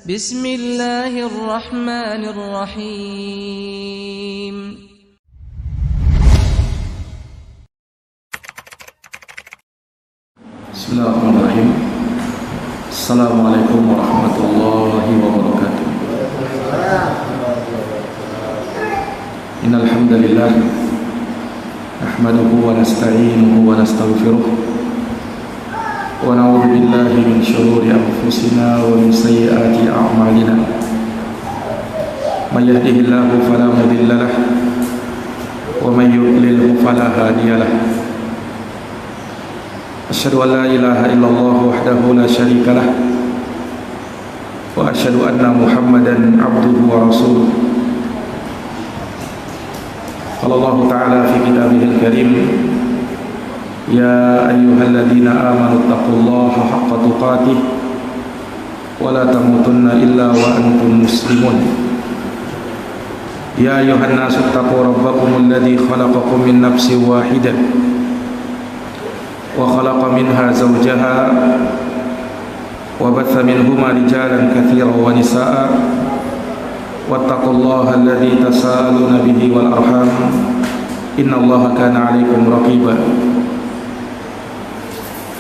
Bismillahirrahmanirrahim. Bismillahirrahmanirrahim. Assalamualaikum warahmatullahi wabarakatuh. Innal hamdalillah nahmaduhu wa nasta'inuhu wa nastaghfiruh wa na'udzu billahi min shururi anfusina wa min sayyiati a'malina. May yahdihillahu fala mudilla lahu wa may yudlilhu fala hadiya lahu. Asyhadu an la ilaha illallah wahdahu la syarika lah wa asyhadu anna Muhammadan abduhu wa rasuluh. Qala Allah ta'ala fi kitabihil karim, ya ayyuhalladzina amanu taqullaha haqqa tuqatih wa la tamutunna illa wa antum muslimun. Ya ayyuhan nasu taqu rabbakumul ladzi khalaqakum min nafsin wahidah wa khalaqa minha zawjaha wa batha minhuma rijalan katsiran wa nisaa wattaqullaha alladzi tasaaluna bihi wal arham innallaha kana 'alaikum raqiba.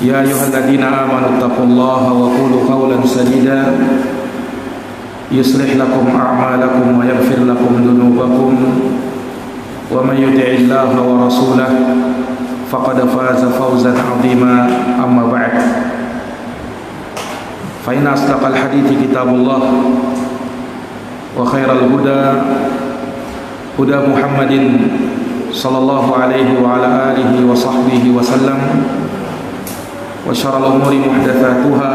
Ya ayyuhalladzina amanu taqullaha wa qulu qawlan sadida yuslih lakum a'malakum wa yaghfir lakum dhunubakum wa may yuti'illaha wa rasulahu faqad faza fawzan 'azima. Amma ba'd, fa inna asdaqal hadithi kitabullah wa khairal huda huda Muhammadin sallallahu alaihi wa ala alihi wa sahbihi wa sallam wa syarrul umuri muhdatsatuha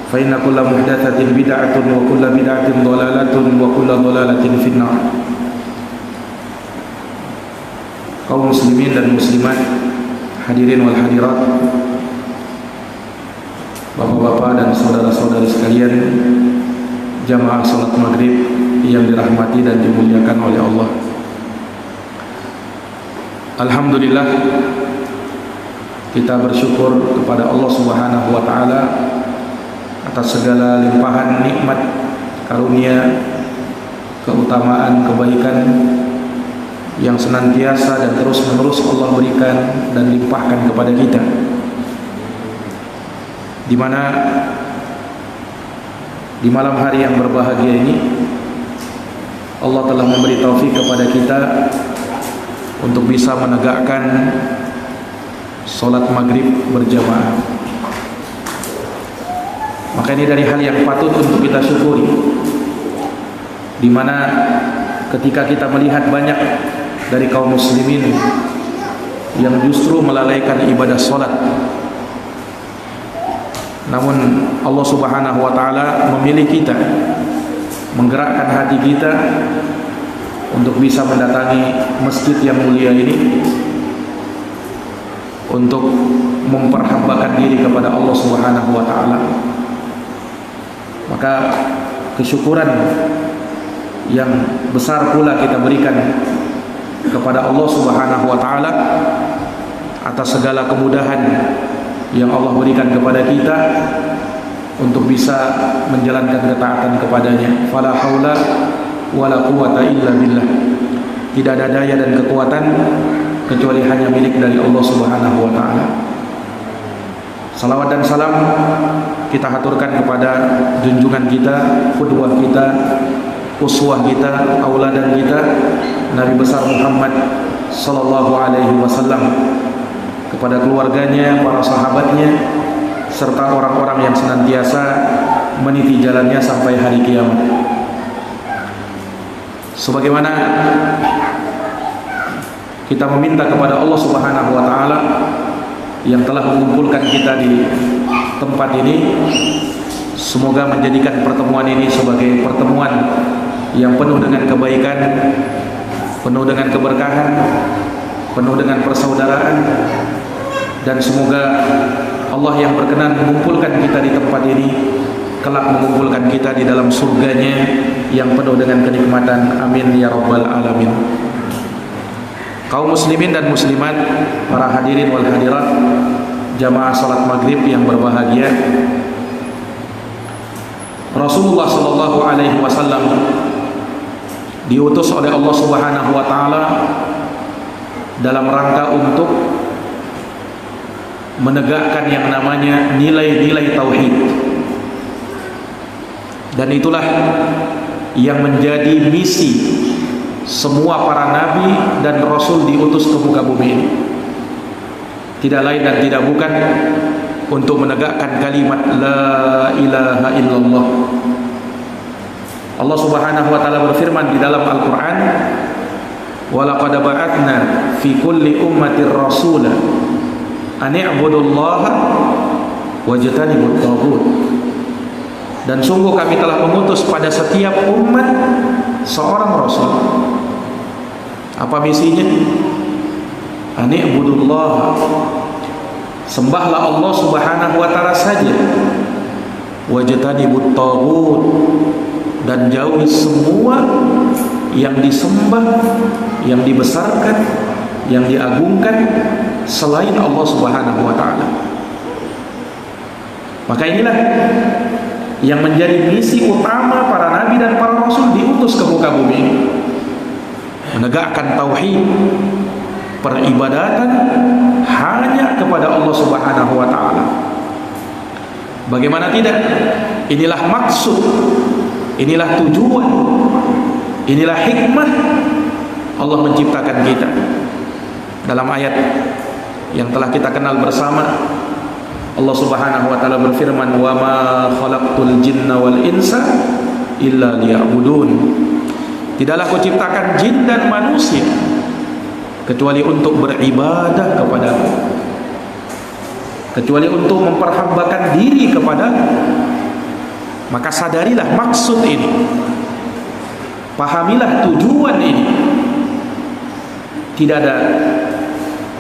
fa inna kulla muhdatsatin bid'atun wa kulla bid'atin dhalalatun wa kulla dhalalatin finnar. Kaum muslimin dan muslimat, hadirin wal hadirat, bapak-bapak dan saudara-saudari sekalian, jamaah salat maghrib yang dirahmati dan dimuliakan oleh Allah. Alhamdulillah, kita bersyukur kepada Allah Subhanahu wa taala atas segala limpahan nikmat, karunia, keutamaan, kebaikan yang senantiasa dan terus-menerus Allah berikan dan limpahkan kepada kita, di mana di malam hari yang berbahagia ini Allah telah memberi taufik kepada kita untuk bisa menegakkan salat maghrib berjamaah. Maka ini dari hal yang patut untuk kita syukuri, di mana ketika kita melihat banyak dari kaum muslimin yang justru melalaikan ibadah salat, namun Allah Subhanahu wa taala memilih kita, menggerakkan hati kita untuk bisa mendatangi masjid yang mulia ini untuk memperhambakan diri kepada Allah Subhanahu wa taala. Maka kesyukuran yang besar pula kita berikan kepada Allah Subhanahu wa taala atas segala kemudahan yang Allah berikan kepada kita untuk bisa menjalankan ketaatan kepadanya. Fala haula wala quwata illa billah. Tidak ada daya dan kekuatan kecuali hanya milik dari Allah Subhanahu wa taala. Salawat dan salam kita haturkan kepada junjungan kita, qudwah kita, uswah kita, auladan kita, Nabi besar Muhammad sallallahu alaihi wasallam, kepada keluarganya, para sahabatnya, serta orang-orang yang senantiasa meniti jalannya sampai hari kiamat. Sebagaimana kita meminta kepada Allah Subhanahu wa taala yang telah mengumpulkan kita di tempat ini, semoga menjadikan pertemuan ini sebagai pertemuan yang penuh dengan kebaikan, penuh dengan keberkahan, penuh dengan persaudaraan, dan semoga Allah yang berkenan mengumpulkan kita di tempat ini kelak mengumpulkan kita di dalam surganya yang penuh dengan kenikmatan. Amin ya rabbal alamin. Kaum muslimin dan muslimat, para hadirin wal hadirat, jamaah salat maghrib yang berbahagia, Rasulullah sallallahu alaihi wasallam diutus oleh Allah Subhanahu wa taala dalam rangka untuk menegakkan yang namanya nilai-nilai tauhid. Dan itulah yang menjadi misi semua para nabi dan rasul diutus ke muka bumi ini. Tidak lain dan tidak bukan untuk menegakkan kalimat la ilaha illallah. Allah Subhanahu wa taala berfirman di dalam Al-Qur'an, "Wa laqad ba'atsna fi kulli ummatir rasula an i'budullaha wajtanibut taghut." Dan sungguh kami telah mengutus pada setiap umat seorang rasul. Apa misinya? An i'budullaha, sembahlah Allah Subhanahu wa taala saja. Wajtanibut taghut, dan jauhi semua yang disembah, yang dibesarkan, yang diagungkan selain Allah Subhanahu wa taala. Maka inilah yang menjadi misi utama para nabi dan para rasul diutus ke muka bumi ini. Menegakkan tauhid, peribadatan hanya kepada Allah Subhanahu wa taala. Bagaimana tidak? Inilah maksud, inilah tujuan, inilah hikmah Allah menciptakan kita. Dalam ayat yang telah kita kenal bersama, Allah Subhanahu wa taala berfirman, "Wa ma khalaqtul jinna wal insa illa liya'budun." Tidaklah kuciptakan jin dan manusia kecuali untuk beribadah kepadaku, kecuali untuk memperhambakan diri kepadaku. Maka sadarilah maksud ini, pahamilah tujuan ini. Tidak ada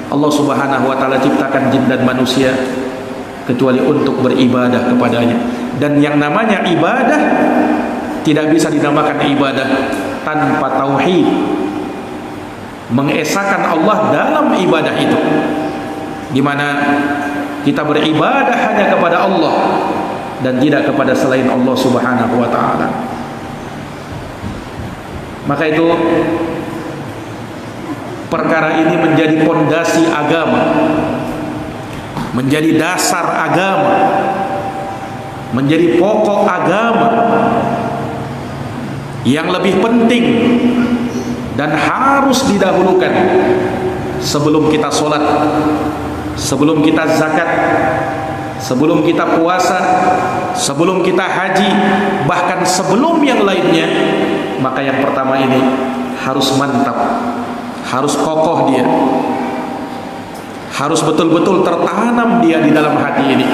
Allah Subhanahu wa taala ciptakan jin dan manusia kecuali untuk beribadah kepadanya. Dan yang namanya ibadah tidak bisa dinamakan ibadah tanpa tauhid, mengesahkan Allah dalam ibadah itu, di mana kita beribadah hanya kepada Allah dan tidak kepada selain Allah Subhanahu wa taala. Maka itu perkara ini menjadi pondasi agama, menjadi dasar agama, menjadi pokok agama yang lebih penting dan harus didahulukan sebelum kita sholat, sebelum kita zakat, sebelum kita puasa, sebelum kita haji, bahkan sebelum yang lainnya. Maka yang pertama ini harus mantap, harus kokoh dia, harus betul-betul tertanam dia di dalam hati ini.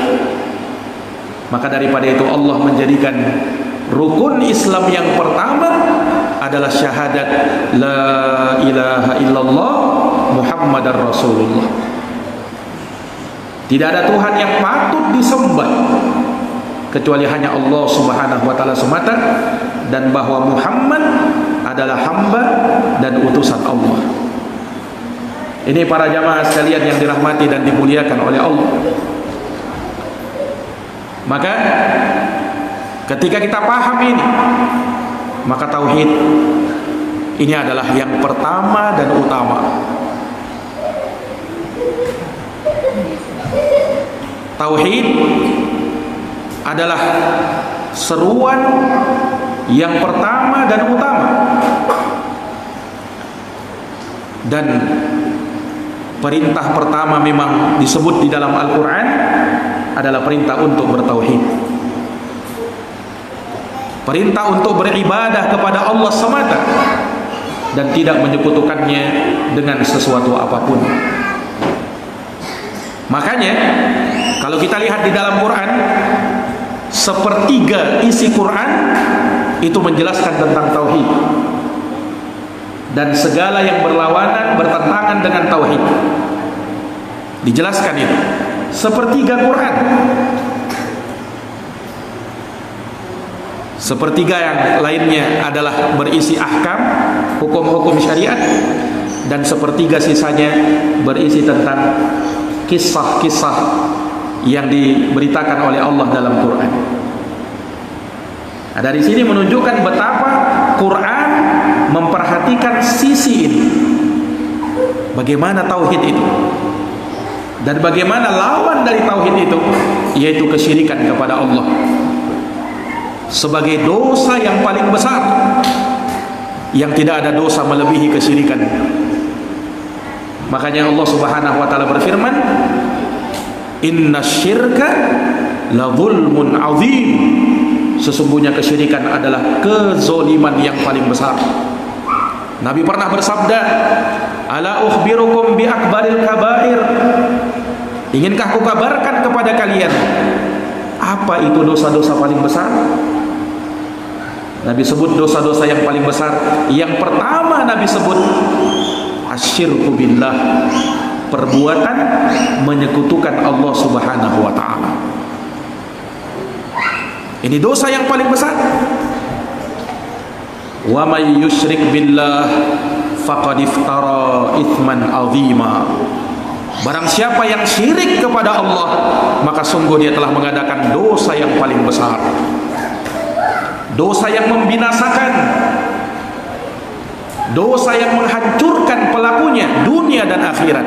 Maka daripada itu Allah menjadikan rukun Islam yang pertama adalah syahadat la ilaha illallah Muhammadar Rasulullah. Tidak ada Tuhan yang patut disembah kecuali hanya Allah Subhanahu wa taala semata, dan bahwa Muhammad adalah hamba dan utusan Allah. Ini para jamaah sekalian yang dirahmati dan dimuliakan oleh Allah. Maka ketika kita paham ini, maka tauhid ini adalah yang pertama dan utama. Tauhid adalah seruan yang pertama dan utama, dan perintah pertama memang disebut di dalam Al-Quran adalah perintah untuk bertauhid, perintah untuk beribadah kepada Allah semata dan tidak menyekutukannya dengan sesuatu apapun. Makanya kalau kita lihat di dalam Quran, sepertiga isi Quran itu menjelaskan tentang tauhid, dan segala yang berlawanan bertentangan dengan tauhid dijelaskan itu. Sepertiga Quran, sepertiga yang lainnya adalah berisi ahkam, hukum-hukum syariat, dan sepertiga sisanya berisi tentang kisah-kisah yang diberitakan oleh Allah dalam Quran. Nah, dari sini menunjukkan betapa Quran memperhatikan sisi ini. Bagaimana tauhid itu? Dan bagaimana lawan dari tauhid itu? Yaitu kesyirikan kepada Allah. Sebagai dosa yang paling besar, yang tidak ada dosa melebihi kesyirikan. Makanya Allah Subhanahu wa taala berfirman, "Innasyirka la dzulmun 'adzim." Sesungguhnya kesyirikan adalah kezoliman yang paling besar. Nabi pernah bersabda, "Ala ukhbirukum bi akbaril kabair?" Inginkah aku kabarkan kepada kalian apa itu dosa-dosa paling besar? Nabi sebut dosa-dosa yang paling besar. Yang pertama Nabi sebut asyirku billah, perbuatan menyekutukan Allah Subhanahu wa taala. Ini dosa yang paling besar. Wa may yusyrik billah faqad iftara itsman 'azima. Barang siapa yang syirik kepada Allah, maka sungguh dia telah mengadakan dosa yang paling besar. Dosa yang membinasakan, dosa yang menghancurkan pelakunya dunia dan akhirat.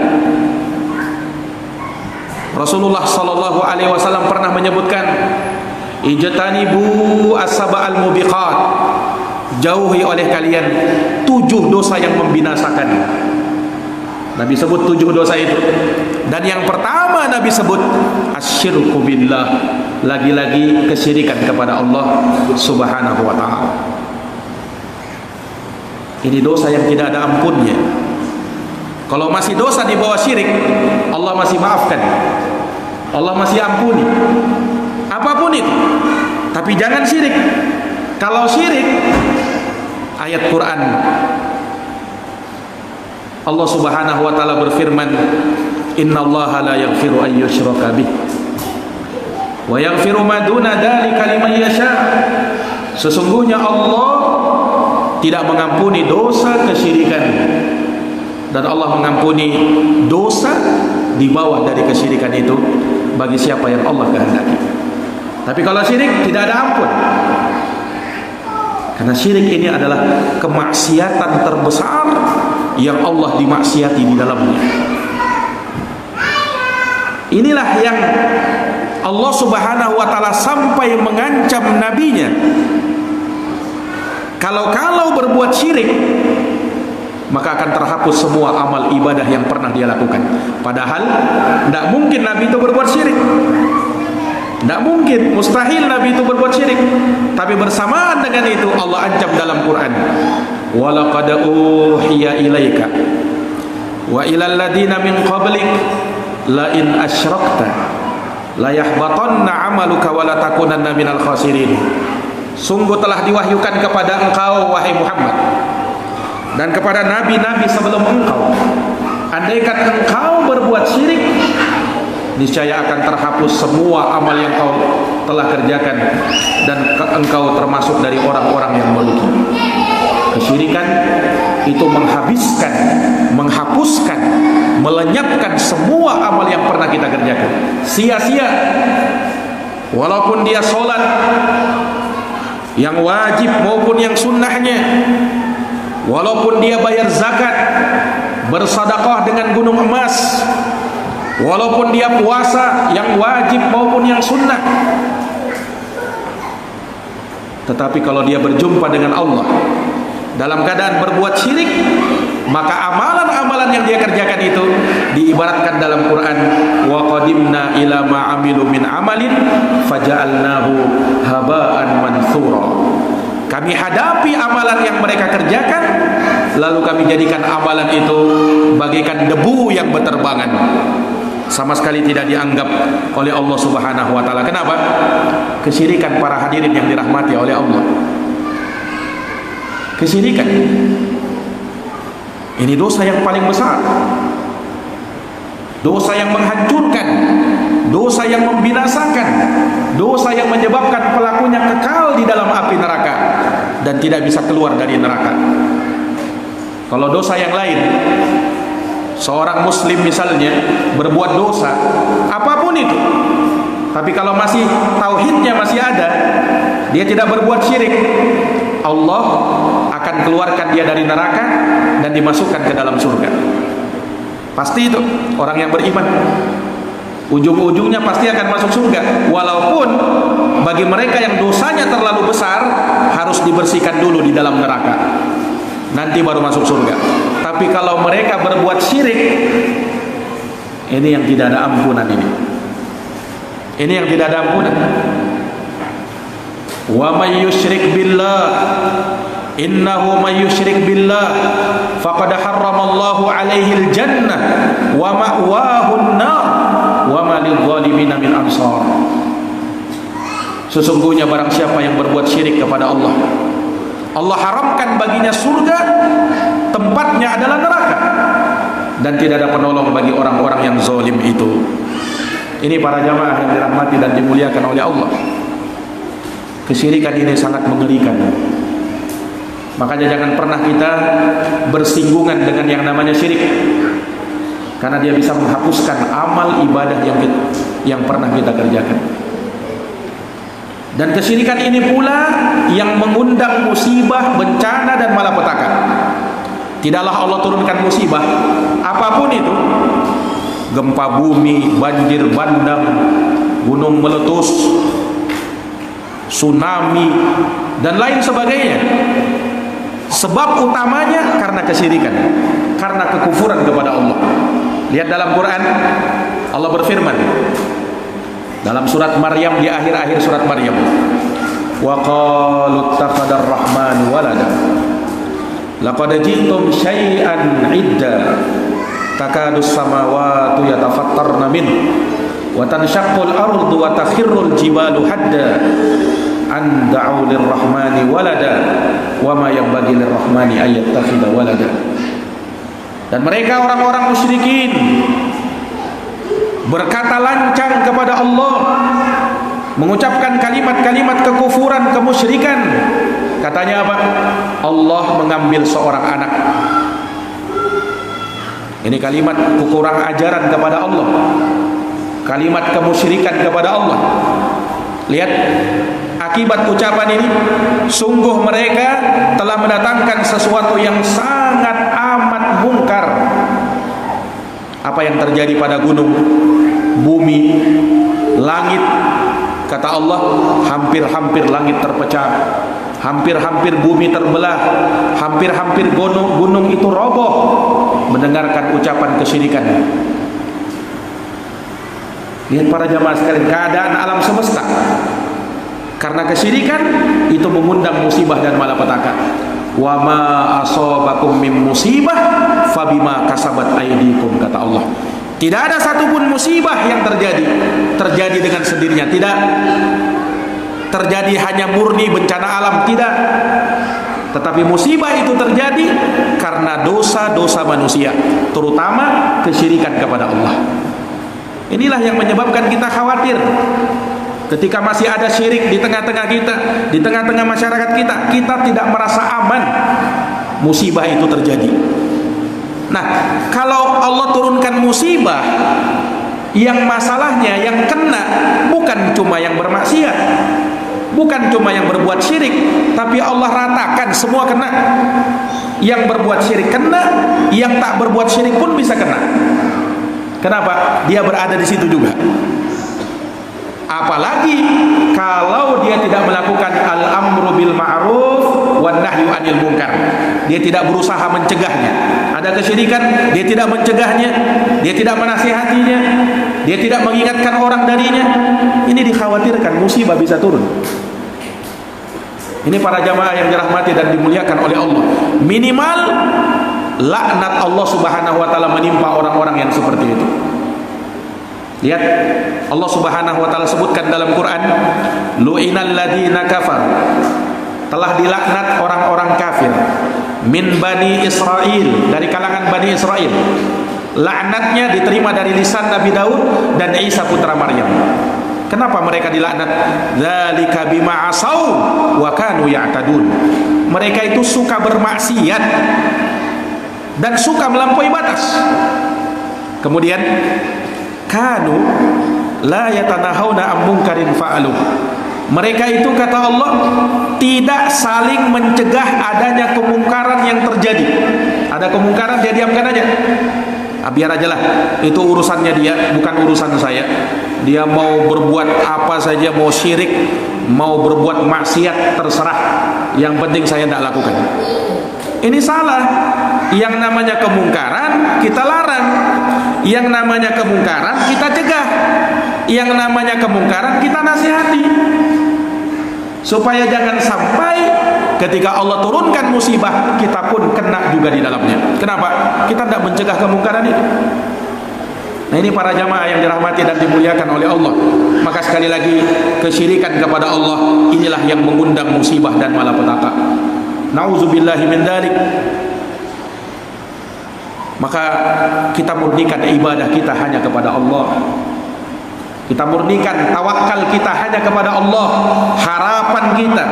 Rasulullah sallallahu alaihi wasallam pernah menyebutkan, ijtanibu as-sab'al mubiqat, jauhi oleh kalian 7 dosa yang membinasakan. Nabi sebut 7 dosa itu. Dan yang pertama Nabi sebut asyirku billah, lagi-lagi kesyirikan kepada Allah Subhanahu wa taala. Ini dosa yang tidak ada ampunnya. Kalau masih dosa di bawah syirik, Allah masih maafkan, Allah masih ampuni, apapun itu. Tapi jangan syirik. Kalau syirik, ayat Quran Allah Subhanahu wa taala berfirman, "Innallaha la yaghfiru an yushraka bih wa yaghfiru ma duna dzalika liman yasha." Sesungguhnya Allah tidak mengampuni dosa kesyirikan, dan Allah mengampuni dosa di bawah dari kesyirikan itu bagi siapa yang Allah kehendaki. Tapi kalau syirik tidak ada ampun. Karena syirik ini adalah kemaksiatan terbesar yang Allah dimaksiati di dalamnya. Inilah yang Allah Subhanahu wa taala sampai mengancam nabinya. Kalau berbuat syirik, maka akan terhapus semua amal ibadah yang pernah dia lakukan. Padahal tidak mungkin Nabi itu berbuat syirik. Tidak mungkin, mustahil Nabi itu berbuat syirik. Tapi bersamaan dengan itu Allah ancam dalam Quran, walaqad uhiya ilaika wa ilal ladina min qablik la in asyrakta la yahbatanna amaluka wa la takunanna minal khasirin. Sungguh telah diwahyukan kepada engkau wahai Muhammad dan kepada nabi-nabi sebelum engkau, andaikan engkau berbuat syirik, niscaya akan terhapus semua amal yang kau telah kerjakan dan engkau termasuk dari orang-orang yang merugi. Kesyirikan itu menghabiskan, menghapuskan, melenyapkan semua amal yang pernah kita kerjakan. Sia-sia. Walaupun dia sholat yang wajib maupun yang sunnahnya, walaupun dia bayar zakat, bersedekah dengan gunung emas, walaupun dia puasa yang wajib maupun yang sunnah, tetapi kalau dia berjumpa dengan Allah dalam keadaan berbuat syirik, maka amalan-amalan yang dia kerjakan itu diibaratkan dalam Quran, wa qadimna ila ma amilu min amalin faja'alnahu haba'an manthura. Kami hadapi amalan yang mereka kerjakan, lalu kami jadikan amalan itu bagaikan debu yang berterbangan, sama sekali tidak dianggap oleh Allah Subhanahu wa taala. Kenapa? Kesyirikan para hadirin yang dirahmati oleh Allah. Kesyirikan ini dosa yang paling besar, dosa yang menghancurkan, dosa yang membinasakan, dosa yang menyebabkan pelakunya kekal di dalam api neraka dan tidak bisa keluar dari neraka. Kalau dosa yang lain, seorang muslim misalnya berbuat dosa apapun itu, Tapi kalau masih tauhidnya masih ada, dia tidak berbuat syirik, Allah akan keluarkan dia dari neraka dan dimasukkan ke dalam surga. Pasti itu orang yang beriman, ujung-ujungnya pasti akan masuk surga. Walaupun bagi mereka yang dosanya terlalu besar, harus dibersihkan dulu di dalam neraka, nanti baru masuk surga. Tapi kalau mereka berbuat syirik, ini yang tidak ada ampunan ini yang tidak ada ampunan. Wa may yusyrik billah, innahu may yusyrik billah faqad harramallahu alaihi al-jannah wa ma'wahu an-nar wa ma lidh-dhalimin min ansar. Sesungguhnya barang siapa yang berbuat syirik kepada Allah, Allah haramkan baginya surga, tempatnya adalah neraka, dan tidak ada penolong bagi orang-orang yang zalim itu. Ini para jamaah yang dirahmati dan dimuliakan oleh Allah. Kesyirikan ini sangat mengerikan. Makanya jangan pernah kita bersinggungan dengan yang namanya syirik, karena dia bisa menghapuskan amal ibadah yang pernah kita kerjakan. Dan kesyirikan ini pula yang mengundang musibah, bencana dan malapetaka. Tidaklah Allah turunkan musibah apapun itu, gempa bumi, banjir bandang, gunung meletus, tsunami dan lain sebagainya, sebab utamanya karena kesyirikan, karena kekufuran kepada Allah. Lihat dalam Quran, Allah berfirman dalam surat Maryam, di akhir-akhir surat Maryam, wa qalu ittakhadar rahman walada laqad ji'tum syai'an idda takadus samawati yatafattarna min wa tanshaqqul ardu wa takhirrul jibalu hadda an da'u lirrahmani walada wa ma yanbaghi lirrahmani ay yattakhidha walada. Dan mereka orang-orang musyrikin berkata lancang kepada Allah, mengucapkan kalimat-kalimat kekufuran, kemusyrikan. Katanya apa? Allah mengambil seorang anak. Ini kalimat kekurangan ajaran kepada Allah, kalimat kemusyrikan kepada Allah. Lihat akibat ucapan ini, sungguh mereka telah mendatangkan sesuatu yang sangat amat mungkar. Apa yang terjadi pada gunung, bumi, langit? Kata Allah, hampir-hampir langit terpecah, hampir-hampir bumi terbelah, hampir-hampir gunung itu roboh mendengarkan ucapan kesyirikan. Lihat para jamaah sekalian, keadaan alam semesta karena kesyirikan itu mengundang musibah dan malapetaka. Wa ma asabakum min musibah fabima kasabat aydikum, kata Allah. Tidak ada satupun musibah yang terjadi dengan sendirinya, tidak terjadi hanya murni bencana alam, tidak. Tetapi musibah itu terjadi karena dosa-dosa manusia, terutama kesyirikan kepada Allah. Inilah yang menyebabkan kita khawatir ketika masih ada syirik di tengah-tengah kita, di tengah-tengah masyarakat kita, kita tidak merasa aman. Musibah itu terjadi. Nah, kalau Allah turunkan musibah, yang masalahnya yang kena bukan cuma yang bermaksiat, bukan cuma yang berbuat syirik, tapi Allah ratakan semua kena. Yang berbuat syirik kena, yang tak berbuat syirik pun bisa kena. Kenapa? Dia berada di situ juga. Apalagi kalau dia tidak melakukan al-amru bil ma'ruf wan nahyu 'anil munkar. Dia tidak berusaha mencegahnya. Ada kesyirikan, dia tidak mencegahnya, dia tidak menasihatinya, dia tidak mengingatkan orang darinya. Ini dikhawatirkan musibah bisa turun. Ini para jamaah yang dirahmati dan dimuliakan oleh Allah. Minimal laknat Allah Subhanahu wa taala menimpa orang-orang yang seperti itu. Lihat, Allah Subhanahu wa taala sebutkan dalam Quran, lu'inal ladzina kafar, telah dilaknat orang-orang kafir, min bani Israel, dari kalangan Bani Israel. Laknatnya diterima dari lisan Nabi Daud dan Isa putra Maryam. Kenapa mereka dilaknat? Dzalika bima asau wa kanu ya'tadun. Mereka itu suka bermaksiat dan suka melampaui batas. Kemudian kanu la yatanahawna am munkarin fa'alu. Mereka itu, kata Allah, tidak saling mencegah adanya kemungkaran yang terjadi. Ada kemungkaran, dia diamkan aja. Biar aja lah, itu urusannya dia, bukan urusan saya. Dia mau berbuat apa saja, mau syirik, mau berbuat maksiat, terserah. Yang penting saya tidak lakukan. Ini salah. Yang namanya kemungkaran kita larang, yang namanya kemungkaran kita cegah, yang namanya kemungkaran kita nasihati, supaya jangan sampai ketika Allah turunkan musibah kita pun kena juga di dalamnya. Kenapa? Kita tidak mencegah kemungkaran itu. Nah, ini para jamaah yang dirahmati dan dimuliakan oleh Allah. Maka sekali lagi, kesyirikan kepada Allah inilah yang mengundang musibah dan malapetaka. Nauzubillahi min dzalik. Maka kita murnikan ibadah kita hanya kepada Allah. Kita murnikan tawakal kita hanya kepada Allah. Harapan kita,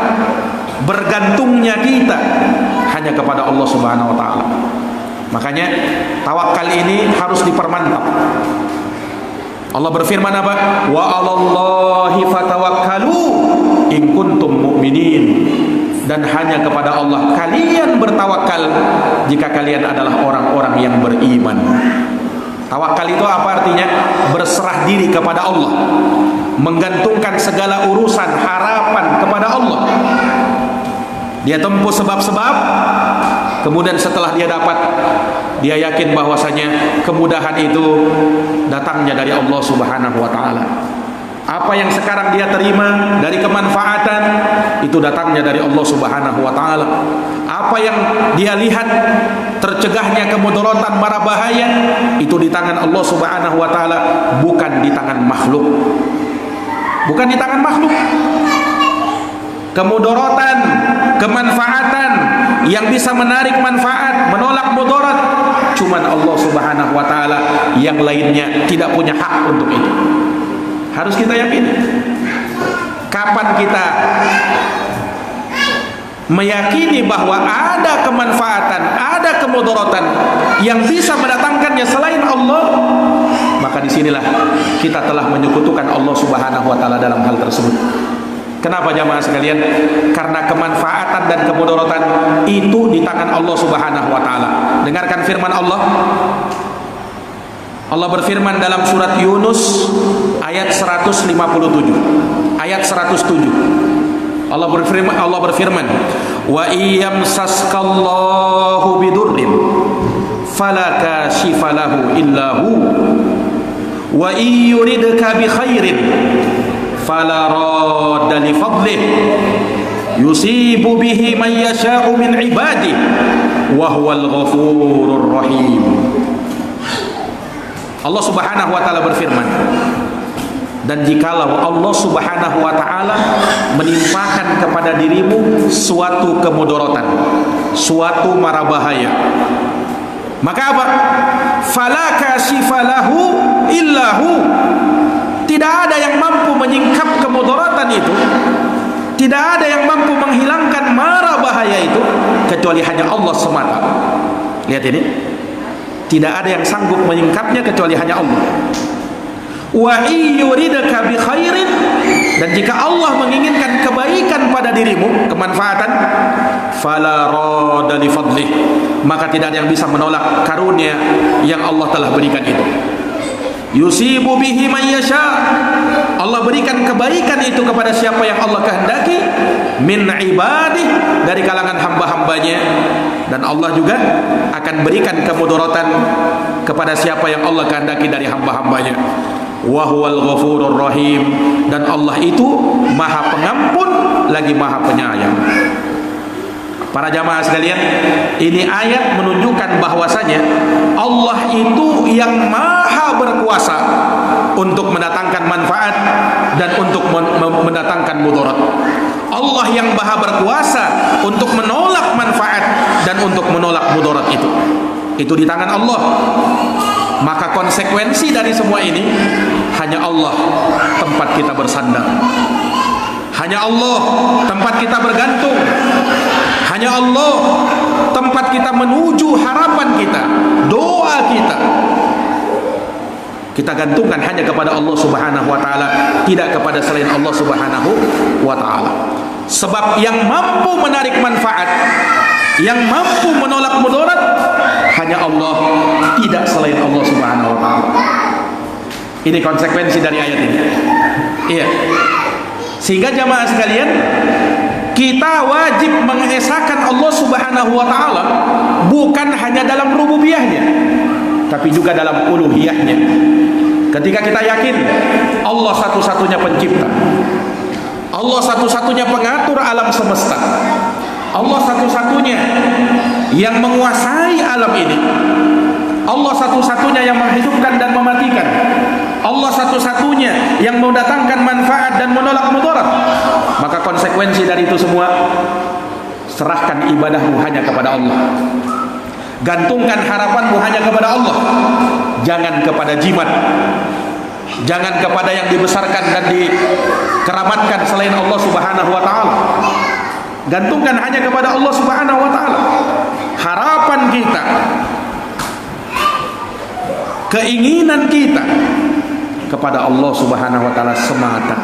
bergantungnya kita hanya kepada Allah Subhanahu wa taala. Makanya tawakal ini harus dipermantap. Allah berfirman apa? Wa 'alallahi fatawakkalu in kuntum mu'minin. Dan hanya kepada Allah kalian bertawakal jika kalian adalah orang-orang yang beriman. Tawakal itu apa artinya? Berserah diri kepada Allah, menggantungkan segala urusan, harapan kepada Allah. Dia tempuh sebab-sebab, kemudian setelah dia dapat, dia yakin bahwasanya kemudahan itu datangnya dari Allah Subhanahu wa taala. Apa yang sekarang dia terima dari kemanfaatan itu datangnya dari Allah Subhanahu wa taala. Apa yang dia lihat tercegahnya kemudaratan, mara bahaya, itu di tangan Allah Subhanahu wa taala, bukan di tangan makhluk. Bukan di tangan makhluk. Kemudaratan, kemanfaatan yang bisa menarik manfaat, menolak mudarat, cuman Allah Subhanahu wa taala, yang lainnya tidak punya hak untuk itu. Harus kita yakini. Kapan kita meyakini bahwa ada kemanfaatan, ada kemudaratan yang bisa mendatangkannya selain Allah, maka disinilah kita telah menyekutukan Allah Subhanahu wa taala dalam hal tersebut. Kenapa jamaah sekalian? Karena kemanfaatan dan kemudaratan itu di tangan Allah Subhanahu wa taala. Dengarkan firman Allah. Allah berfirman dalam surat Yunus ayat 157, ayat 107. Allah berfirman, wa iyamsaskallahu bidurrin fala kashifa lahu illa hu wa iyuridka bi khairin fala radda li fadlih yusibu bihi man yasha'u min ibadihi wa huwal ghafurur rahim. Allah Subhanahu wa taala berfirman, dan jikalau Allah Subhanahu wa taala menimpakan kepada dirimu suatu kemudaratan, suatu mara bahaya, maka apa? Fala kashifa lahu illa hu. Tidak ada yang mampu menyingkap kemudaratan itu, tidak ada yang mampu menghilangkan mara bahaya itu kecuali hanya Allah semata. Lihat ini. Tidak ada yang sanggup menyingkapnya kecuali hanya Allah. Wa iyuridka bi khairin, dan jika Allah menginginkan kebaikan pada dirimu, kemanfaatan, fala radda li fadlih, maka tidak ada yang bisa menolak karunia yang Allah telah berikan itu. Yusibu bihi man yasha, Allah berikan kebaikan itu kepada siapa yang Allah kehendaki, min ibadih, dari kalangan hamba-hambanya. Dan Allah juga akan berikan kemudaratan kepada siapa yang Allah kehendaki dari hamba-hambanya. Wa huwal ghafurur rahim, dan Allah itu Maha Pengampun lagi Maha Penyayang. Para jamaah sekalian, ini ayat menunjukkan bahwasanya Allah itu yang Maha berkuasa untuk mendatangkan manfaat dan untuk mendatangkan mudarat. Allah yang Maha berkuasa untuk menolak manfaat dan untuk menolak mudarat itu. Itu di tangan Allah. Maka konsekuensi dari semua ini, hanya Allah tempat kita bersandar. Hanya Allah tempat kita bergantung. Hanya Allah tempat kita menuju harapan kita, doa kita. Kita kita gantungkan hanya kepada Allah Subhanahu wa taala, tidak kepada selain Allah Subhanahu wa taala. Sebab yang mampu menarik manfaat, yang mampu menolak mudarat hanya Allah, tidak selain Allah Subhanahu wa taala. Ini konsekuensi dari ayat ini. Iya. Sehingga jamaah sekalian, kita wajib mengesahkan Allah Subhanahu wa taala bukan hanya dalam rububiyahnya, tapi juga dalam uluhiyahnya. Ketika kita yakin Allah satu-satunya pencipta, Allah satu-satunya pengatur alam semesta, Allah satu-satunya yang menguasai alam ini, Allah satu-satunya yang menghidupkan dan mematikan, Allah satu-satunya yang mendatangkan manfaat dan menolak mudarat, maka konsekuensi dari itu semua, serahkan ibadahmu hanya kepada Allah, gantungkan harapanmu hanya kepada Allah, jangan kepada jimat, jangan kepada yang dibesarkan dan dikeramatkan selain Allah Subhanahu wa taala. Gantungkan hanya kepada Allah Subhanahu wa taala. Harapan kita, keinginan kita kepada Allah Subhanahu wa taala semata.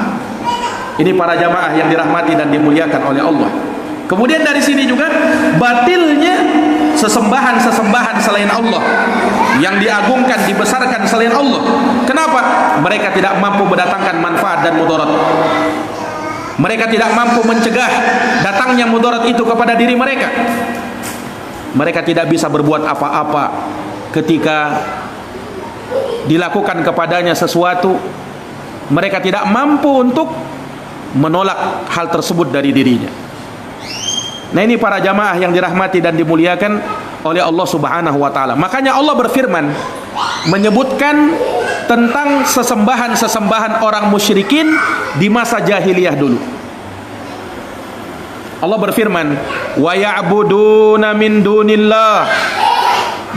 Ini para jamaah yang dirahmati dan dimuliakan oleh Allah. Kemudian dari sini juga batilnya sesembahan-sesembahan selain Allah, yang diagungkan, dibesarkan selain Allah. Kenapa? Mereka tidak mampu mendatangkan manfaat dan mudarat. Mereka tidak mampu mencegah datangnya mudarat itu kepada diri mereka. Mereka tidak bisa berbuat apa-apa ketika dilakukan kepadanya sesuatu. Mereka tidak mampu untuk menolak hal tersebut dari dirinya. Nah, ini para jamaah yang dirahmati dan dimuliakan oleh Allah Subhanahu wa taala. Makanya Allah berfirman menyebutkan tentang sesembahan-sesembahan orang musyrikin di masa jahiliyah dulu. Allah berfirman, "Wa ya'buduna min dunillah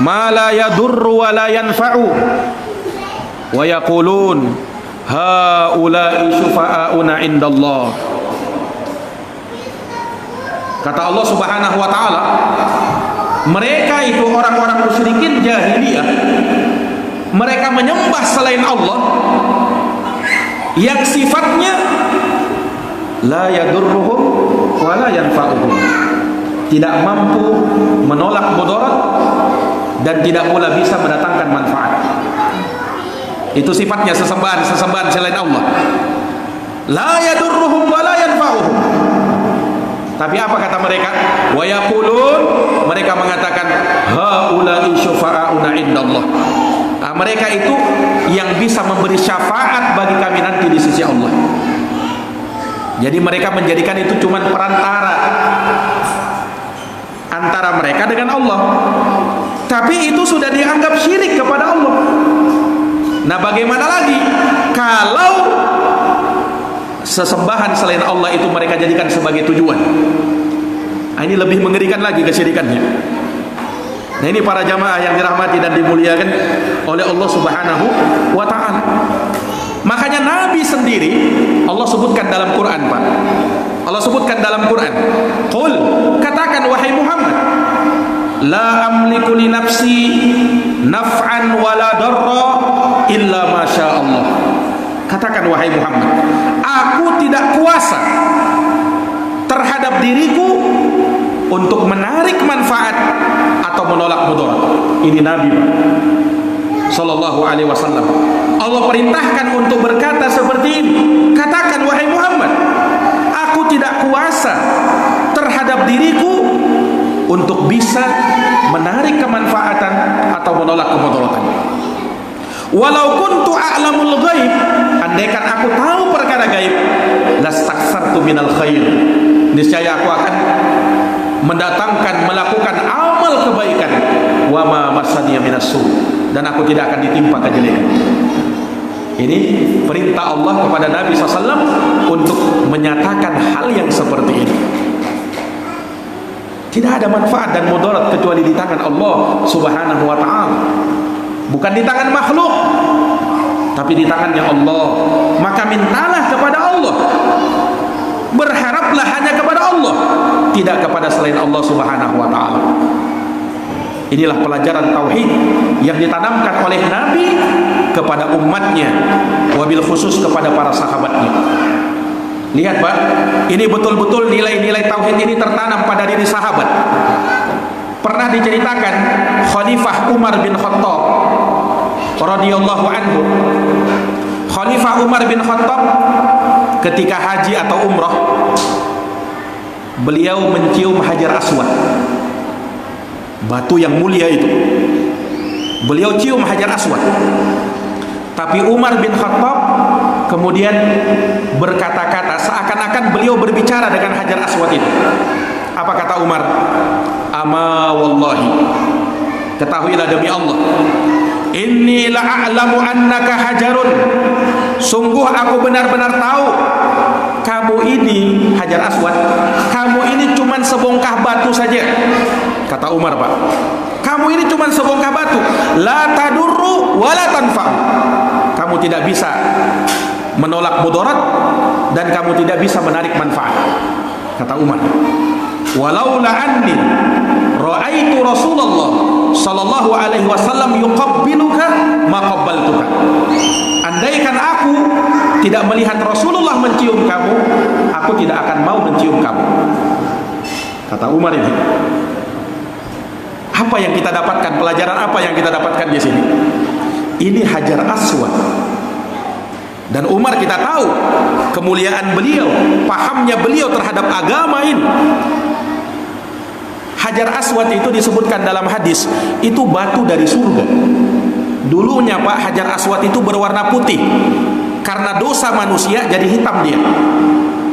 ma la yadurru wa la yanfa'u wa yaqulun haula'i syufa'auna indallah." Kata Allah Subhanahu wa taala, mereka itu orang-orang musyrikin jahiliyah, mereka menyembah selain Allah yang sifatnya la yadurruhum wa la yanfa'uhum, tidak mampu menolak mudarat dan tidak pula bisa mendatangkan manfaat. Itu sifatnya sesembahan selain Allah. La yadurruhum wa la yanfa'uhum. Tapi apa kata mereka? Wa yaqulun, mereka mengatakan haula'i syufa'auna indallah. Mereka itu yang bisa memberi syafaat bagi kami nanti di sisi Allah. Jadi mereka menjadikan itu cuma perantara antara mereka dengan Allah. Tapi itu sudah dianggap syirik kepada Allah. Nah, bagaimana lagi kalau sesembahan selain Allah itu mereka jadikan sebagai tujuan? Nah, ini lebih mengerikan lagi kesyirikannya. Nah, ini para jamaah yang dirahmati dan dimuliakan oleh Allah Subhanahu wa ta'ala. Makanya Nabi sendiri Allah sebutkan dalam Quran, Pak. Allah sebutkan dalam Quran, "Qul," katakan wahai Muhammad, "la amliku li nafsi naf'an wala darra illa ma syaa Allah." Katakan wahai Muhammad, aku tidak kuasa terhadap diriku untuk menarik manfaat atau menolak mudarat. Ini Nabi sallallahu alaihi wasallam. Allah perintahkan untuk berkata seperti ini. Katakan wahai Muhammad, aku tidak kuasa terhadap diriku untuk bisa menarik kemanfaatan atau menolak kemudaratan. Walau kuntu a'lamul ghaib, andaikan aku tahu perkara gaib, lastaksartu minal khair, niscaya aku akan mendatangkan, melakukan amal kebaikan, wa ma masaniya minassu, dan aku tidak akan ditimpa kejelekan. Ini perintah Allah kepada Nabi SAW untuk menyatakan hal yang seperti ini. Tidak ada manfaat dan mudarat kecuali di tangan Allah Subhanahu wa ta'ala, bukan di tangan makhluk, tapi di tangannya Allah. Maka mintalah kepada Allah, berharaplah hanya kepada Allah, tidak kepada selain Allah Subhanahu wa ta'ala. Inilah pelajaran tauhid yang ditanamkan oleh Nabi kepada umatnya, wabil khusus kepada para sahabatnya. Lihat Pak, ini betul-betul nilai-nilai tauhid ini tertanam pada diri sahabat. Pernah diceritakan Khalifah Umar bin Khattab radhiyallahu anhu. Khalifah Umar bin Khattab ketika haji atau umrah, beliau mencium Hajar Aswad, batu yang mulia itu. Beliau cium Hajar Aswad. Tapi Umar bin Khattab kemudian berkata-kata seakan-akan beliau berbicara dengan Hajar Aswad itu. Apa kata Umar? Ama wallahi, ketahuilah demi Allah, inni la'alamu annaka hajarun, sungguh aku benar-benar tahu kamu ini Hajar Aswad, kamu ini cuman sebongkah batu saja. Kata Umar, Pak, kamu ini cuman sebongkah batu, la tadurru wa la tanfa', kamu tidak bisa menolak mudarat dan kamu tidak bisa menarik manfaat. Kata Umar, walaula anni ra'aitu Rasulullah sallallahu alaihi wasallam yuqabbiluka ma qabbaltuka, andaikan aku tidak melihat Rasulullah mencium kamu, aku tidak akan mau mencium kamu. Kata Umar ini. Apa yang kita dapatkan, pelajaran apa yang kita dapatkan di sini? Ini Hajar Aswad. Dan Umar kita tahu kemuliaan beliau, pahamnya beliau terhadap agama ini. Hajar Aswad itu disebutkan dalam hadis, itu batu dari surga. Dulunya Pak, Hajar Aswad itu berwarna putih. Karena dosa manusia jadi hitam dia.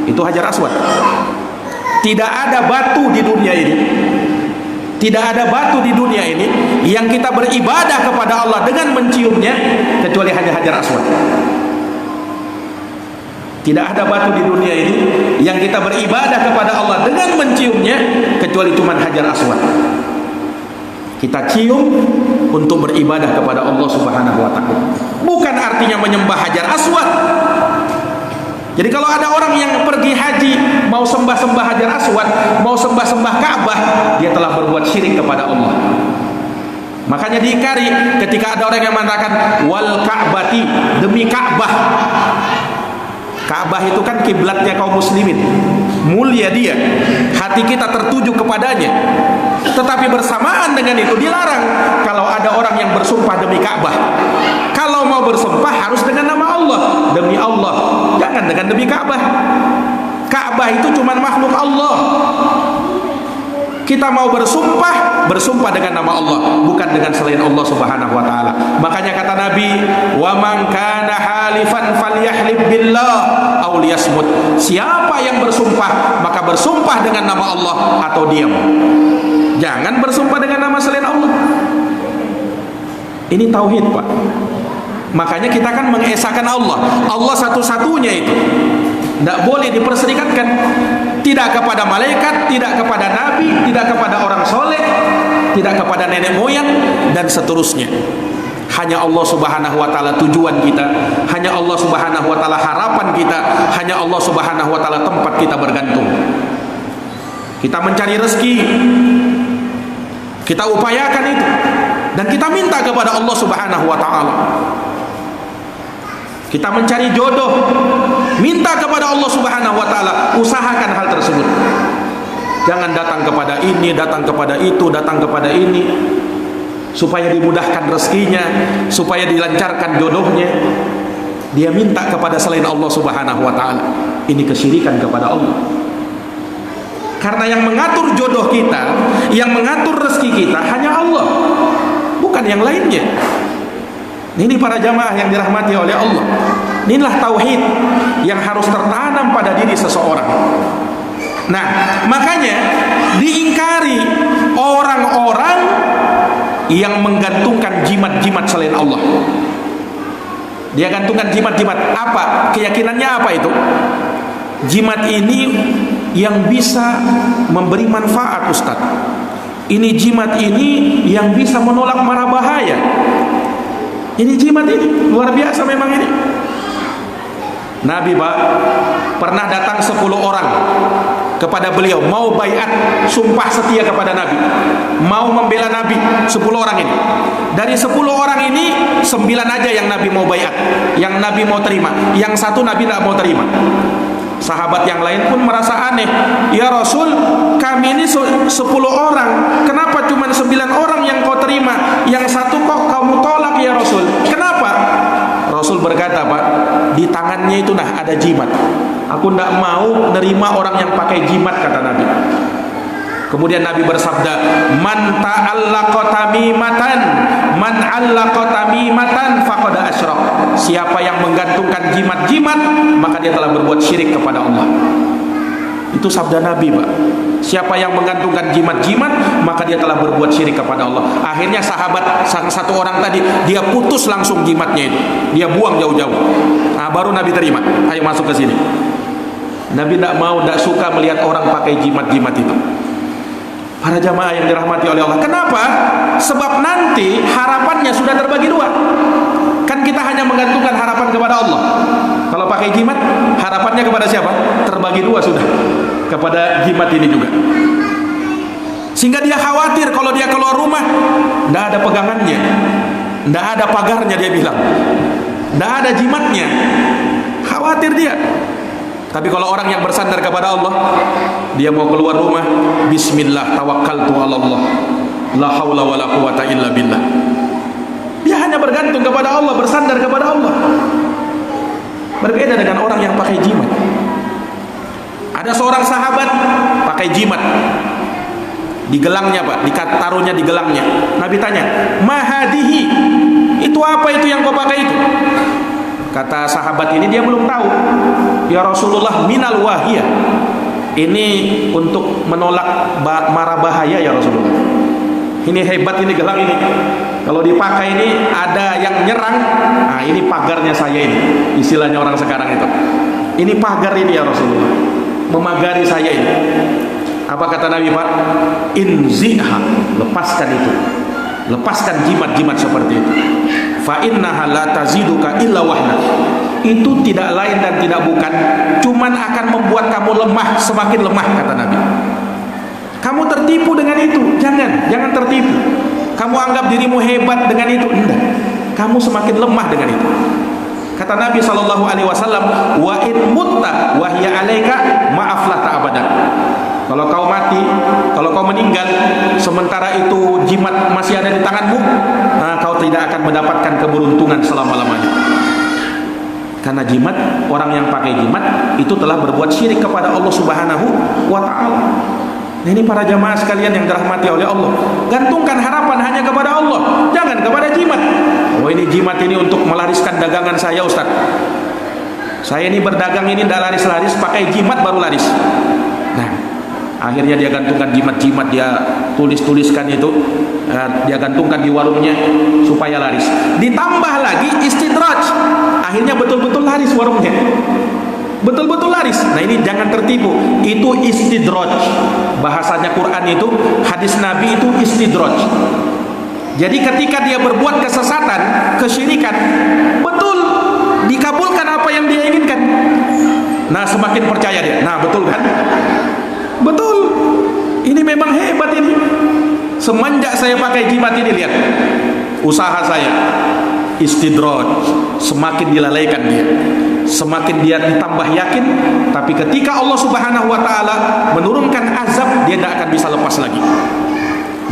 Itu Hajar Aswad. Tidak ada batu di dunia ini, tidak ada batu di dunia ini yang kita beribadah kepada Allah dengan menciumnya kecuali hanya Hajar Aswad. Tidak ada batu di dunia ini yang kita beribadah kepada Allah dengan menciumnya kecuali cuma Hajar Aswad. Kita cium untuk beribadah kepada Allah Subhanahu wa taala. Bukan artinya menyembah Hajar Aswad. Jadi kalau ada orang yang pergi haji mau sembah-sembah Hajar Aswad, mau sembah-sembah Ka'bah, dia telah berbuat syirik kepada Allah. Makanya diingkari ketika ada orang yang mengatakan wal Ka'bati, demi Ka'bah. Ka'bah itu kan kiblatnya kaum muslimin, mulia dia, hati kita tertuju kepadanya. Tetapi bersamaan dengan itu dilarang kalau ada orang yang bersumpah demi Ka'bah. Kalau mau bersumpah harus dengan nama Allah, demi Allah, jangan dengan demi Ka'bah. Ka'bah itu cuma makhluk Allah. Kita mau bersumpah, bersumpah dengan nama Allah, bukan dengan selain Allah Subhanahu wa taala. Makanya kata Nabi, "Wa man kana halifan falyahlib billah aw liyasmut." Siapa yang bersumpah, maka bersumpah dengan nama Allah atau diam. Jangan bersumpah dengan nama selain Allah. Ini tauhid, Pak. Makanya kita kan mengesahkan Allah. Allah satu-satunya itu. Tidak boleh diperserikatkan. Tidak kepada malaikat, tidak kepada nabi, tidak kepada orang soleh, tidak kepada nenek moyang, dan seterusnya. Hanya Allah Subhanahu wa taala tujuan kita, hanya Allah Subhanahu wa taala harapan kita, hanya Allah Subhanahu wa taala tempat kita bergantung. Kita mencari rezeki, kita upayakan itu, dan kita minta kepada Allah Subhanahu wa taala. Kita mencari jodoh, minta kepada Allah Subhanahu wa taala, usahakan hal tersebut. Jangan datang kepada ini, datang kepada itu, datang kepada ini supaya dimudahkan rezekinya, supaya dilancarkan jodohnya. Dia minta kepada selain Allah Subhanahu wa taala. Ini kesyirikan kepada Allah. Karena yang mengatur jodoh kita, yang mengatur rezeki kita hanya Allah, bukan yang lainnya. Ini para jamaah yang dirahmati oleh Allah. Inilah tauhid yang harus tertanam pada diri seseorang. Nah, makanya diingkari orang-orang yang menggantungkan jimat-jimat selain Allah. Dia gantungkan jimat-jimat. Apa? Keyakinannya apa itu? Jimat ini yang bisa memberi manfaat, Ustaz. Ini jimat ini yang bisa menolak mara bahaya. Ini jimat ini luar biasa memang ini. Nabi Pak pernah datang 10 orang kepada beliau, mau baiat, sumpah setia kepada Nabi, mau membela Nabi. 10 orang ini. Dari 10 orang ini 9 aja yang Nabi mau baiat, yang Nabi mau terima, yang satu Nabi tidak mau terima. Sahabat yang lain pun merasa aneh. Ya Rasul, kami ini 10 orang, kenapa cuma 9 orang yang kau terima, yang satu kok kamu tolak ya Rasul? Kenapa? Rasul berkata, Pak, di tangannya itu ada jimat. Aku tidak mau nerima orang yang pakai jimat, kata Nabi. Kemudian Nabi bersabda, man ta'allaqa tamimatan, man 'allaqa tamimatan faqad asyrak. Siapa yang menggantungkan jimat-jimat, maka dia telah berbuat syirik kepada Allah. Itu sabda Nabi, Pak. Siapa yang menggantungkan jimat-jimat, maka dia telah berbuat syirik kepada Allah. Akhirnya sahabat satu orang tadi, dia putus langsung jimatnya itu, dia buang jauh-jauh. Nah, baru Nabi terima. Ayo masuk ke sini. Nabi tidak mau, tidak suka melihat orang pakai jimat-jimat itu. Para jamaah yang dirahmati oleh Allah, kenapa? Sebab nanti harapannya sudah terbagi dua. Kan kita hanya menggantungkan harapan kepada Allah. Kalau pakai jimat, harapannya kepada siapa? Terbagi dua sudah, kepada jimat ini juga. Sehingga dia khawatir kalau dia keluar rumah, tidak ada pegangannya, tidak ada pagarnya, dia bilang, tidak ada jimatnya. Khawatir dia. Tapi kalau orang yang bersandar kepada Allah, dia mau keluar rumah, bismillah, tawakkaltu ala Allah, la haula wala quwata illa billah. Dia hanya bergantung kepada Allah, bersandar kepada Allah. Berbeda dengan orang yang pakai jimat. Ada seorang sahabat pakai jimat di gelangnya, Pak, ditaruhnya di gelangnya. Nabi tanya, mahadihi, itu apa itu yang kau pakai itu? Kata sahabat ini, dia belum tahu. Ya Rasulullah, minal wahiyah. Ini untuk menolak mara bahaya ya Rasulullah. Ini hebat ini gelang ini. Kalau dipakai ini ada yang nyerang. Nah, ini pagarnya saya ini. Istilahnya orang sekarang itu. Ini pagar ini ya Rasulullah. Memagari saya ini. Apa kata Nabi, Pak? Inziha, lepaskan itu. Lepaskan jimat-jimat seperti itu. Fa innaha la taziduka illa wahna. Itu tidak lain dan tidak bukan, cuman akan membuat kamu lemah, semakin lemah, kata Nabi. Kamu tertipu dengan itu. Jangan tertipu. Kamu anggap dirimu hebat dengan itu. Enggak. Kamu semakin lemah dengan itu. Kata Nabi SAW, wa in mutta wa hiya 'alaika ma'aflata abadan. Kalau kau mati, kalau kau meninggal, sementara itu jimat masih ada di tanganmu, kau tidak akan mendapatkan keberuntungan selama-lamanya. Karena jimat, orang yang pakai jimat itu telah berbuat syirik kepada Allah Subhanahu wa Ta'ala. Nah, ini para jamaah sekalian yang dirahmati oleh Allah, gantungkan harapan hanya kepada Allah, jangan kepada jimat. Oh, ini jimat ini untuk melariskan dagangan saya, Ustaz. Saya ini berdagang ini tidak laris-laris, pakai jimat baru laris. Nah, akhirnya dia gantungkan jimat-jimat, dia tulis-tuliskan itu, dia gantungkan di warungnya supaya laris. Ditambah lagi istidraj, akhirnya betul-betul laris warungnya, betul-betul laris. Nah, ini jangan tertipu, itu istidraj. Bahasanya Quran itu, hadis Nabi itu istidraj. Jadi ketika dia berbuat kesesatan, kesyirikan, betul dikabulkan apa yang dia inginkan. Nah, semakin percaya dia. Nah, betul kan? Betul. Ini memang hebat ini. Semenjak saya pakai jimat ini, lihat usaha saya istidraj, semakin dilalaikan dia, semakin dia ditambah yakin. Tapi ketika Allah Subhanahu wa Ta'ala menurunkan azab, dia tidak akan bisa lepas lagi.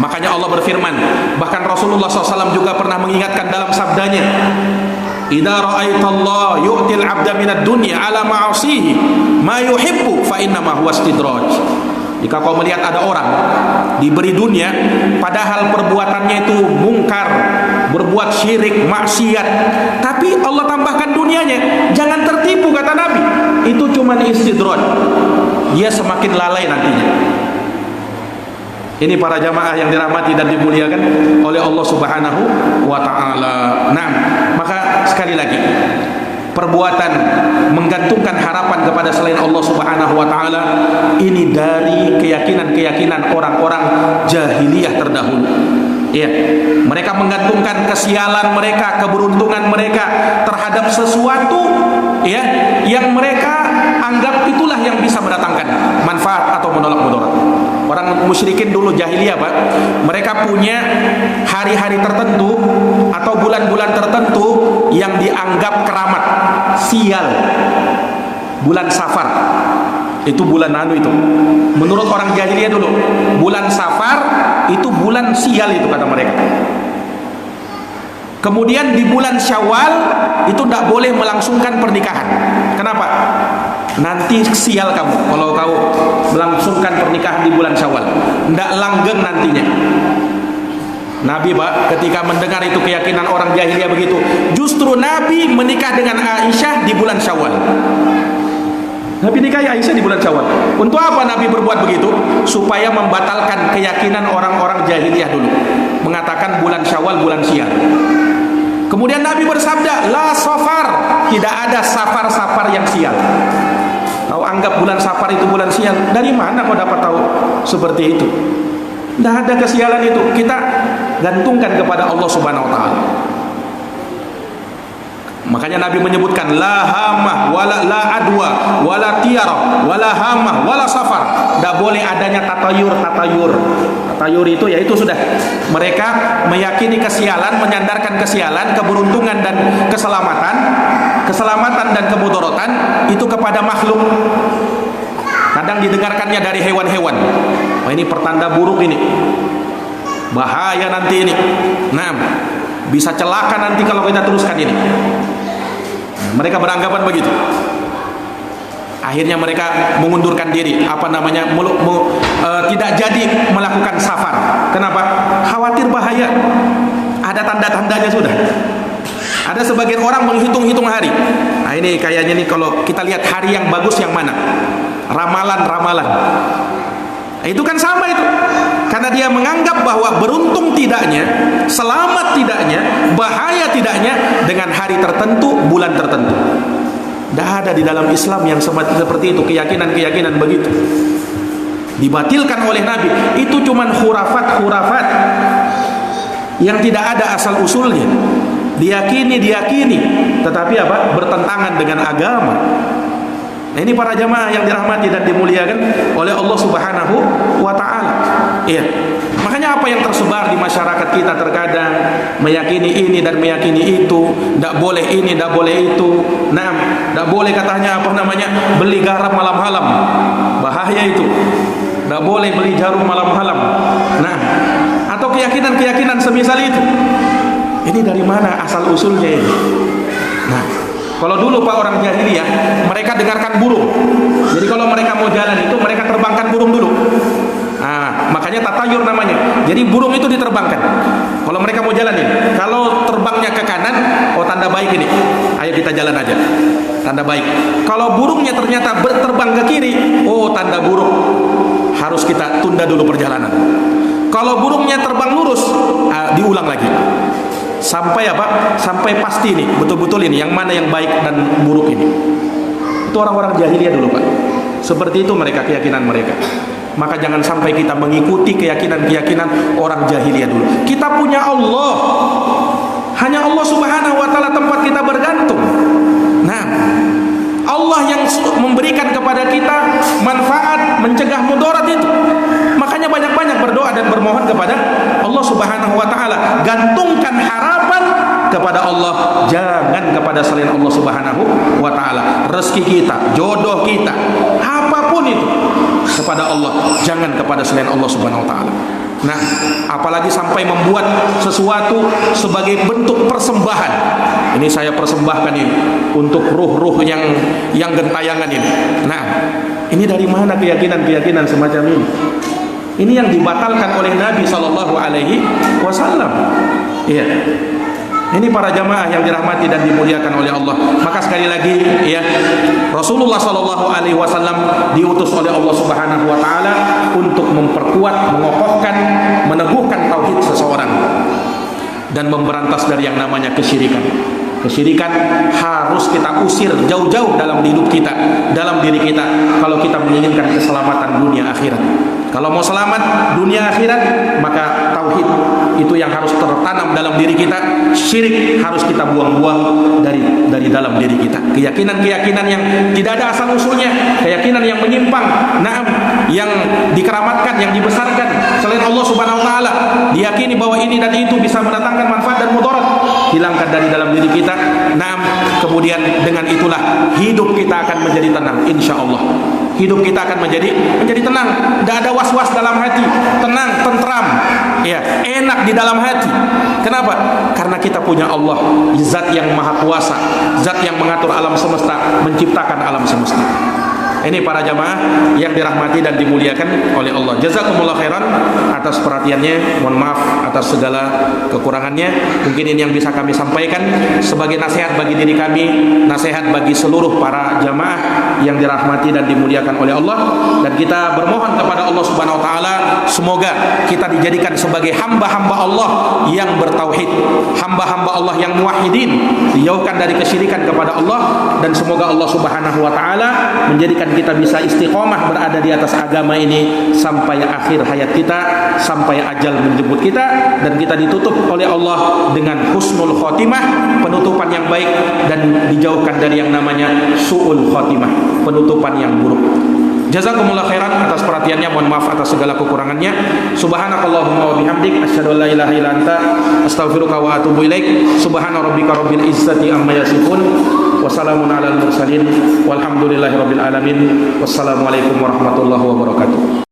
Makanya Allah berfirman, bahkan Rasulullah SAW juga pernah mengingatkan dalam sabdanya, idza ra'aitallah yu'til 'abda minad dunya 'ala ma'asihi ma yuhibbu fa inna ma huwa istidraj. Jika kau melihat ada orang diberi dunia padahal perbuatannya itu mungkar, berbuat syirik, maksiat, tapi Allah tambahkan dunianya, jangan tertipu, kata Nabi. Itu cuma istidraj. Dia semakin lalai nantinya. Ini para jamaah yang dirahmati dan dimuliakan oleh Allah Subhanahu wa Ta'ala. Nah, maka sekali lagi, perbuatan menggantungkan harapan kepada selain Allah Subhanahu wa Ta'ala ini dari keyakinan-keyakinan orang-orang jahiliyah terdahulu. Ya, mereka menggantungkan kesialan mereka, keberuntungan mereka terhadap sesuatu, ya, yang mereka anggap itulah yang bisa mendatangkan manfaat atau menolak mudarat. Orang musyrikin dulu jahiliyah, Pak, mereka punya hari-hari tertentu atau bulan-bulan tertentu yang dianggap keramat, sial. Bulan Safar itu bulan itu. Menurut orang jahiliyah dulu, bulan Safar itu bulan sial itu kata mereka. Kemudian di bulan Syawal itu tidak boleh melangsungkan pernikahan. Kenapa? Nanti sial kamu kalau kau melangsungkan pernikahan di bulan Syawal, tidak langgeng nantinya. Nabi, Pak, ketika mendengar itu keyakinan orang jahiliyah begitu, justru Nabi menikah dengan Aisyah di bulan Syawal. Nabi nikahi Aisyah di bulan Syawal. Untuk apa Nabi berbuat begitu? Supaya membatalkan keyakinan orang-orang jahiliyah dulu, mengatakan bulan Syawal bulan sial. Kemudian Nabi bersabda, la safar, tidak ada safar-safar yang sial. Kau anggap bulan Safar itu bulan sial, dari mana kau dapat tahu seperti itu? Tidak ada kesialan itu. Kita gantungkan kepada Allah Subhanahu wa taala. Makanya Nabi menyebutkan la hamah wala la adwa wala tiara wala hamah wala safar. Tidak boleh adanya tatayur. Tatayur itu yaitu sudah mereka meyakini kesialan, menyandarkan kesialan, keberuntungan dan keselamatan dan kemudaratan itu kepada makhluk. Kadang didengarkannya dari hewan-hewan. Oh, ini pertanda buruk ini. Bahaya nanti ini. Nah, bisa celaka nanti kalau kita teruskan ini. Mereka beranggapan begitu. Akhirnya mereka mengundurkan diri, tidak jadi melakukan safar. Kenapa? Khawatir bahaya. Ada tanda-tandanya sudah. Ada sebagian orang menghitung-hitung hari. Nah, ini kayaknya nih kalau kita lihat hari yang bagus yang mana? Ramalan. Itu kan sama itu. Karena dia menganggap bahwa beruntung tidaknya, selamat tidaknya, bahaya tidaknya dengan hari tertentu, bulan tertentu. Tidak ada di dalam Islam yang seperti itu, keyakinan-keyakinan begitu. Dibatilkan oleh Nabi. Itu cuma khurafat yang tidak ada asal usulnya. Diyakini, tetapi apa? Bertentangan dengan agama. Nah, ini para jamaah yang dirahmati dan dimuliakan oleh Allah Subhanahu wa taala. Iya. Makanya apa yang tersebar di masyarakat kita terkadang meyakini ini dan meyakini itu, tidak boleh ini, tidak boleh itu. Nah, tidak boleh katanya beli garam malam-malam. Bahaya itu. Tidak boleh beli jarum malam-malam. Nah, atau keyakinan-keyakinan semisal itu. Ini dari mana asal usulnya ini? Nah, kalau dulu Pak orang jahiliyah, mereka dengarkan burung. Jadi kalau mereka mau jalan itu mereka terbangkan burung dulu. Nah, makanya tatayur namanya. Jadi burung itu diterbangkan. Kalau mereka mau jalan ini, kalau terbangnya ke kanan, oh tanda baik ini. Ayo kita jalan aja. Tanda baik. Kalau burungnya ternyata terbang ke kiri, oh tanda buruk. Harus kita tunda dulu perjalanan. Kalau burungnya terbang lurus, diulang lagi. Sampai sampai pasti ini betul-betul ini yang mana yang baik dan buruk ini. Itu orang-orang jahiliyah dulu, Pak. Seperti itu mereka, keyakinan mereka. Maka jangan sampai kita mengikuti keyakinan orang jahiliyah dulu. Kita punya Allah. Hanya Allah Subhanahu wa taala tempat kita bergantung. Nah, Allah yang memberikan kepada kita manfaat, mencegah mudarat itu. Makanya banyak-banyak berdoa dan bermohon kepada Allah Subhanahu wa taala. Gantungkan harapan kepada Allah, jangan kepada selain Allah Subhanahu wa taala. Rezeki kita, jodoh kita, apapun itu kepada Allah, jangan kepada selain Allah Subhanahu wa taala. Nah, apalagi sampai membuat sesuatu sebagai bentuk persembahan. Ini saya persembahkan ini untuk ruh-ruh yang gentayangan ini. Nah, ini dari mana keyakinan-keyakinan semacam ini? Ini yang dibatalkan oleh Nabi Sallallahu Alaihi Wasallam. Iya. Ini para jamaah yang dirahmati dan dimuliakan oleh Allah. Maka sekali lagi, ya, Rasulullah Sallallahu Alaihi Wasallam diutus oleh Allah Subhanahu Wa Taala untuk memperkuat, mengokohkan, meneguhkan tauhid seseorang dan memberantas dari yang namanya kesyirikan. Kesyirikan harus kita usir jauh-jauh dalam hidup kita, dalam diri kita, kalau kita menginginkan keselamatan dunia akhirat. Kalau mau selamat dunia akhirat, maka tauhid itu yang harus tertanam dalam diri kita. Syirik harus kita buang-buang dari dari dalam diri kita. Keyakinan-keyakinan yang tidak ada asal usulnya, keyakinan yang menyimpang, naam, yang dikeramatkan, yang dibesarkan selain Allah Subhanahu wa taala, diyakini bahwa ini dan itu bisa mendatangkan manfaat dan mudarat, hilangkan dari dalam diri kita. Naam, kemudian dengan itulah hidup kita akan menjadi tenang, insyaallah. Hidup kita akan menjadi tenang, tidak ada was-was dalam hati, tenang, tentram, ya, enak di dalam hati. Kenapa? Karena kita punya Allah, zat yang maha kuasa, zat yang mengatur alam semesta, menciptakan alam semesta. Ini para jamaah yang dirahmati dan dimuliakan oleh Allah. Jazakumullah khairan atas perhatiannya. Mohon maaf atas segala kekurangannya. Mungkin ini yang bisa kami sampaikan sebagai nasihat bagi diri kami, nasihat bagi seluruh para jamaah yang dirahmati dan dimuliakan oleh Allah. Dan kita bermohon kepada Allah Subhanahu wa taala, semoga kita dijadikan sebagai hamba-hamba Allah yang bertauhid, hamba-hamba Allah yang muwahhidin, dijauhkan dari kesyirikan kepada Allah, dan semoga Allah Subhanahu wa taala menjadikan kita bisa istiqomah berada di atas agama ini sampai akhir hayat kita, sampai ajal menjemput kita, dan kita ditutup oleh Allah dengan husnul khotimah, penutupan yang baik, dan dijauhkan dari yang namanya su'ul khotimah, penutupan yang buruk. Jazakumullah khairan atas perhatiannya. Mohon maaf atas segala kekurangannya. Subhanakallahumma wa bihamdik, asyhadu an la ilaha illa anta, astaghfiruka wa atubu ilaik. Subhana rabbika rabbil izzati amma yasifun, wa salamun alal mursalin, walhamdulillahi rabbil alamin. Wassalamualaikum warahmatullahi wabarakatuh.